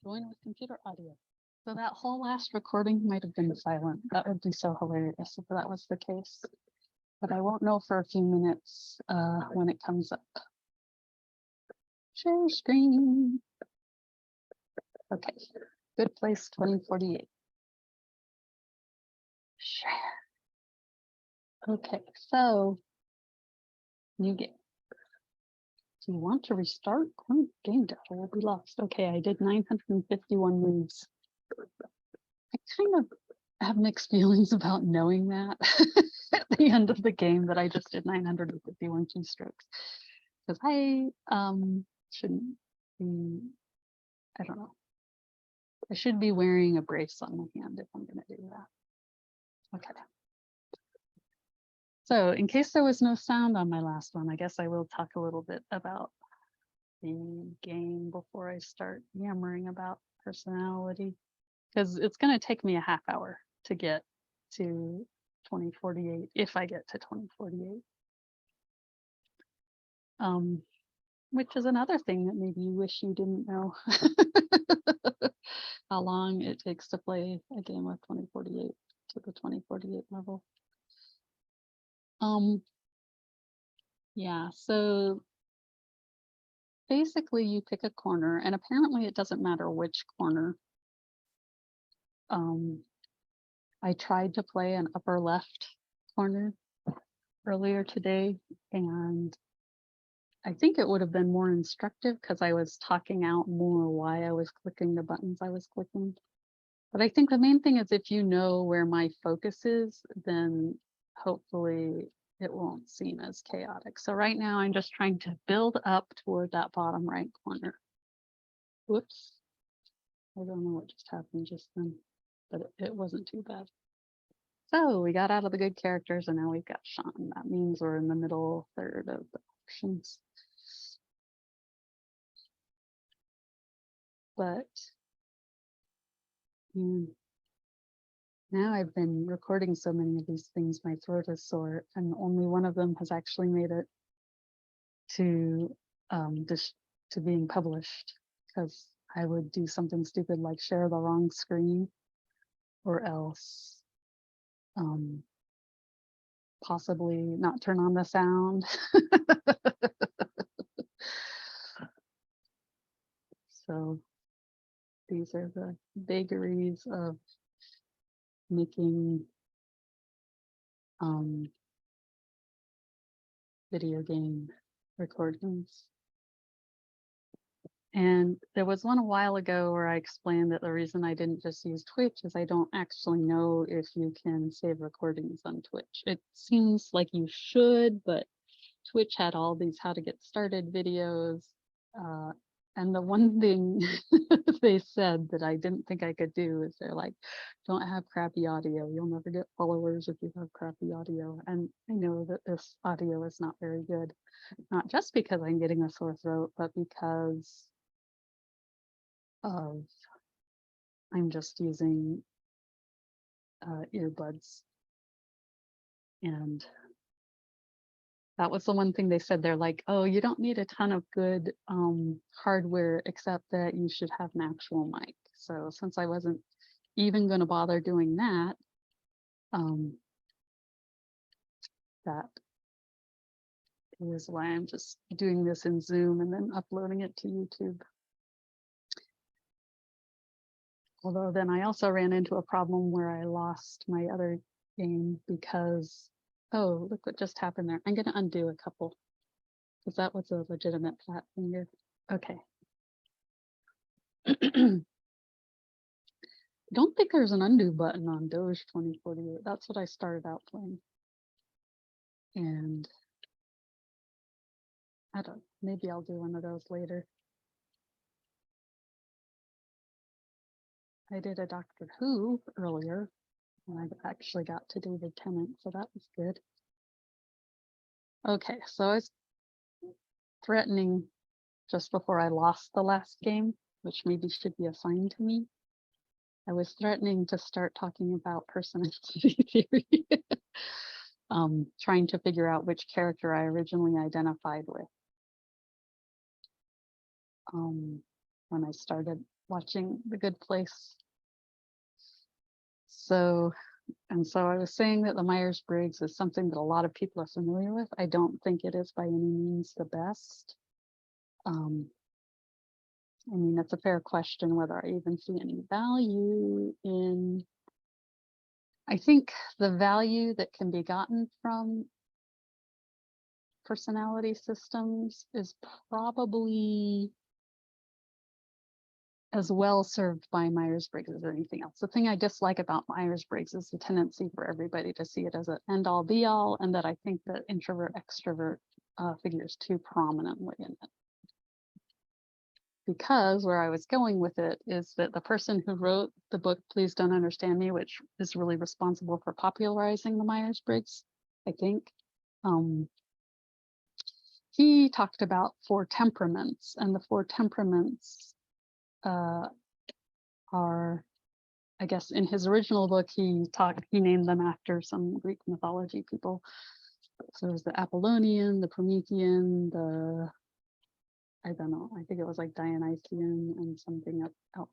Join with computer audio. So that whole last recording might have been silent. That would be so hilarious if that was the case. But I won't know for a few minutes when it comes up. Share screen. Okay, good place 2048. Share. Okay, so new game. Do you want to restart? Game data will be lost. Okay, I did 951 moves. I kind of have mixed feelings about knowing that at the end of the game that I just did 951 keystrokes. Because I shouldn't be, I don't know. I should be wearing a brace on my hand if I'm going to do that. Okay. So in case there was no sound on my last one, I guess I will talk a little bit about the game before I start yammering about personality, because it's going to take me a half hour to get to 2048 if I get to 2048. Which is another thing that maybe you wish you didn't know. How long it takes to play a game of 2048 to the 2048 level. Yeah, so basically you pick a corner, and apparently it doesn't matter which corner. I tried to play an upper left corner earlier today, and I think it would have been more instructive because I was talking out more why I was clicking the buttons I was clicking. But I think the main thing is if you know where my focus is, then hopefully it won't seem as chaotic. So right now I'm just trying to build up toward that bottom right corner. Whoops. I don't know what just happened just then, but it wasn't too bad. So we got out of the good characters and now we've got Sean. That means we're in the middle third of the options. But now I've been recording so many of these things, my throat is sore, and only one of them has actually made it to being published, because I would do something stupid like share the wrong screen, or else possibly not turn on the sound. So these are the vagaries of making video game recordings. And there was one a while ago where I explained that the reason I didn't just use Twitch is I don't actually know if you can save recordings on Twitch. It seems like you should, but Twitch had all these how to get started videos. And the one thing they said that I didn't think I could do is they're like, don't have crappy audio. You'll never get followers if you have crappy audio. And I know that this audio is not very good, not just because I'm getting a sore throat, but because of I'm just using earbuds. And that was the one thing they said. They're like, oh, you don't need a ton of good hardware, except that you should have an actual mic. So since I wasn't even going to bother doing that, that is why I'm just doing this in Zoom and then uploading it to YouTube. Although then I also ran into a problem where I lost my other game because, oh, look what just happened there. I'm going to undo a couple because that was a legitimate flat finger. Okay. Don't think there's an undo button on Doge 2048. That's what I started out playing. And I don't know, maybe I'll do one of those later. I did a Doctor Who earlier, and I actually got to David Tennant, so that was good. Okay, so I was threatening just before I lost the last game, which maybe should be a sign to me. I was threatening to start talking about personality theory, trying to figure out which character I originally identified with when I started watching The Good Place. So I was saying that the Myers-Briggs is something that a lot of people are familiar with. I don't think it is by any means the best. I mean, it's a fair question whether I even see any value in. I think the value that can be gotten from personality systems is probably as well served by Myers-Briggs as anything else. The thing I dislike about Myers-Briggs is the tendency for everybody to see it as an end-all be-all, and that I think that introvert-extrovert figures too prominently in it. Because where I was going with it is that the person who wrote the book, Please Don't Understand Me, which is really responsible for popularizing the Myers-Briggs, I think, he talked about 4 temperaments, and the 4 temperaments are, I guess in his original book, he named them after some Greek mythology people. So there's the Apollonian, the Promethean, I don't know, I think it was like Dionysian and something else.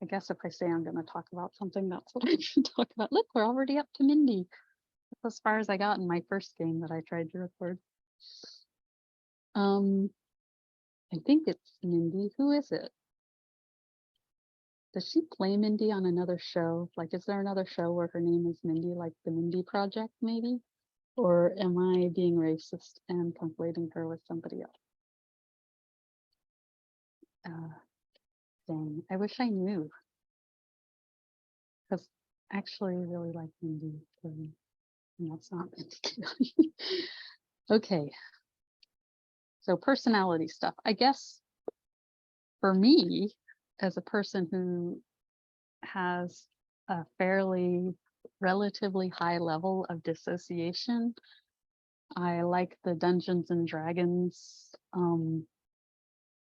I guess if I say I'm going to talk about something, that's what I should talk about. Look, we're already up to Mindy. That's as far as I got in my first game that I tried to record. I think it's Mindy. Who is it? Does she play Mindy on another show? Like, is there another show where her name is Mindy, like the Mindy Project, maybe? Or am I being racist and conflating her with somebody else? Dang, I wish I knew. Because I actually really like Mindy, and that's not Mindy. Okay. So personality stuff. I guess for me, as a person who has a fairly relatively high level of dissociation, I like the Dungeons and Dragons, you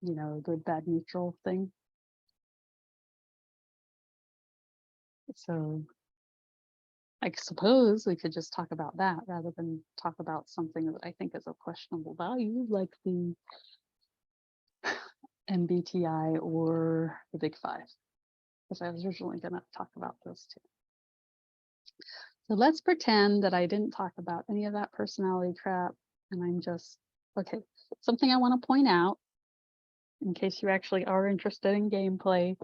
know, good, bad, neutral thing. So I suppose we could just talk about that rather than talk about something that I think is of questionable value, like the MBTI or the Big Five, because I was originally going to talk about those two. So let's pretend that I didn't talk about any of that personality crap, and I'm just, okay, something I want to point out, in case you actually are interested in gameplay,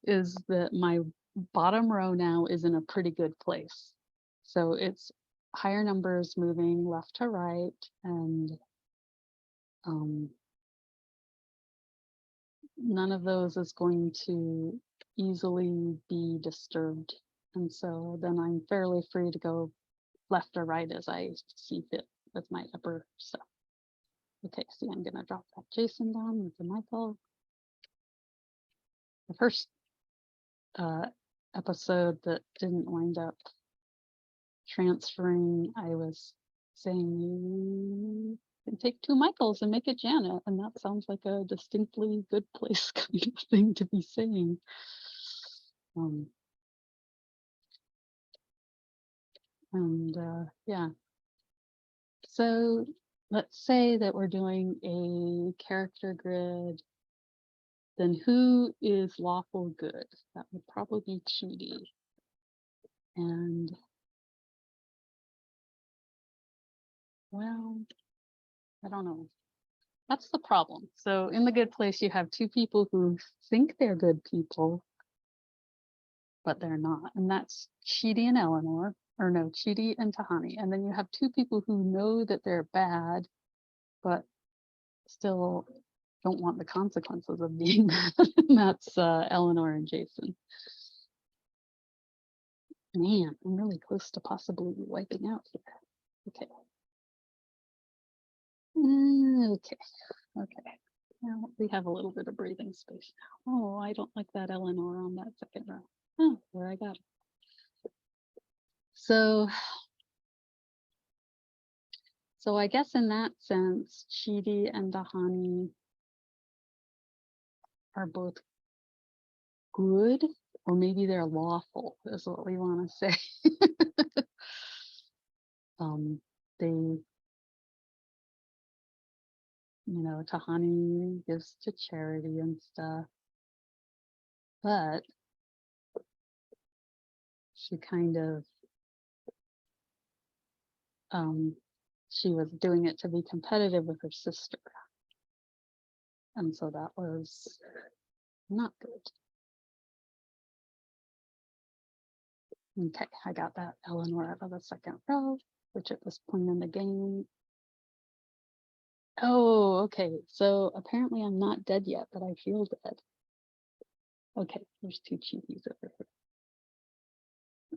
is that my bottom row now is in a pretty good place. So it's higher numbers moving left to right, and none of those is going to easily be disturbed. And so then I'm fairly free to go left or right as I see fit with my upper stuff. Okay, see, I'm gonna drop that Jason down with the Michael. The first episode that didn't wind up transferring, I was saying you can take 2 Michaels and make it Janet, and that sounds like a distinctly good place kind of thing to be saying. Yeah, so let's say that we're doing a character grid. Then who is lawful good? That would probably be Chidi. And well, I don't know. That's the problem. So in the good place, you have 2 people who think they're good people, but they're not. And that's Chidi and Eleanor, or no, Chidi and Tahani. And then you have 2 people who know that they're bad, but still don't want the consequences of being bad. And that's Eleanor and Jason. Man, I'm really close to possibly wiping out here. Okay. Okay. Now we have a little bit of breathing space now. Oh, I don't like that Eleanor on that second row. Oh, there I got it. So I guess in that sense, Chidi and Tahani are both good, or maybe they're lawful, is what we want to say. They Tahani gives to charity and stuff. But she kind of, she was doing it to be competitive with her sister. And so that was not good. Okay, I got that Eleanor out of the second row, which it was playing in the game. Oh, okay. So apparently I'm not dead yet, but I feel dead. Okay, there's two cheaties over here.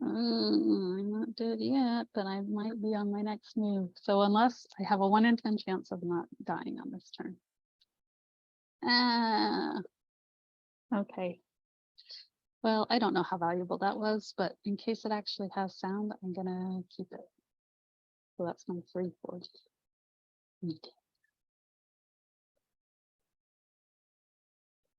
I'm not dead yet, but I might be on my next move. So unless I have a 1 in 10 chance of not dying on this turn. Okay. Well, I don't know how valuable that was, but in case it actually has sound, I'm gonna keep it. So that's my 3 forge. Okay.